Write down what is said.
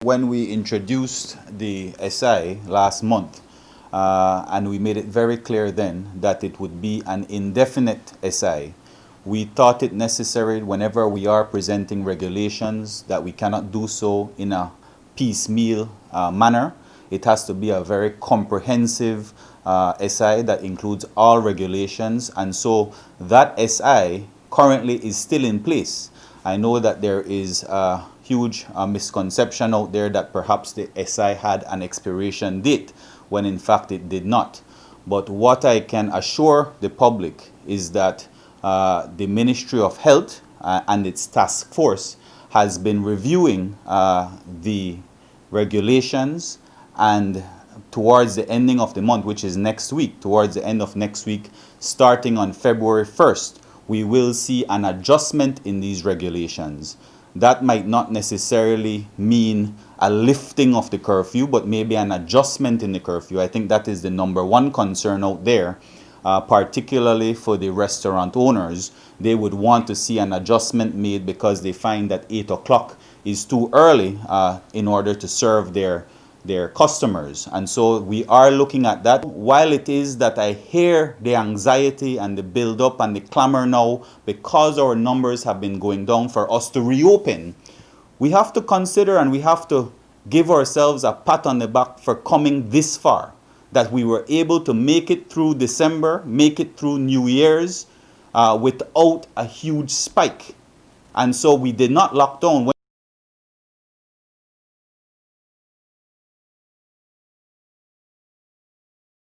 when we introduced the SI last month, and we made it very clear then that it would be an indefinite SI, we thought it necessary whenever we are presenting regulations that we cannot do so in a piecemeal manner. It has to be a very comprehensive SI that includes all regulations, and so that SI currently is still in place. I know that there is a huge misconception out there that perhaps the SI had an expiration date when in fact it did not. But what I can assure the public is that the Ministry of Health and its task force has been reviewing the regulations, and towards the ending of the month, which is next week, towards the end of next week, starting on February 1st, we will see an adjustment in these regulations. That might not necessarily mean a lifting of the curfew, but maybe an adjustment in the curfew. I think that is the number one concern out there, particularly for the restaurant owners. They would want to see an adjustment made because they find that 8 o'clock is too early in order to serve their customers. And so we are looking at that. While it is that I hear the anxiety and the build-up and the clamor now because our numbers have been going down for us to reopen, we have to consider and we have to give ourselves a pat on the back for coming this far, that we were able to make it through December, make it through New Year's without a huge spike. And so we did not lock down.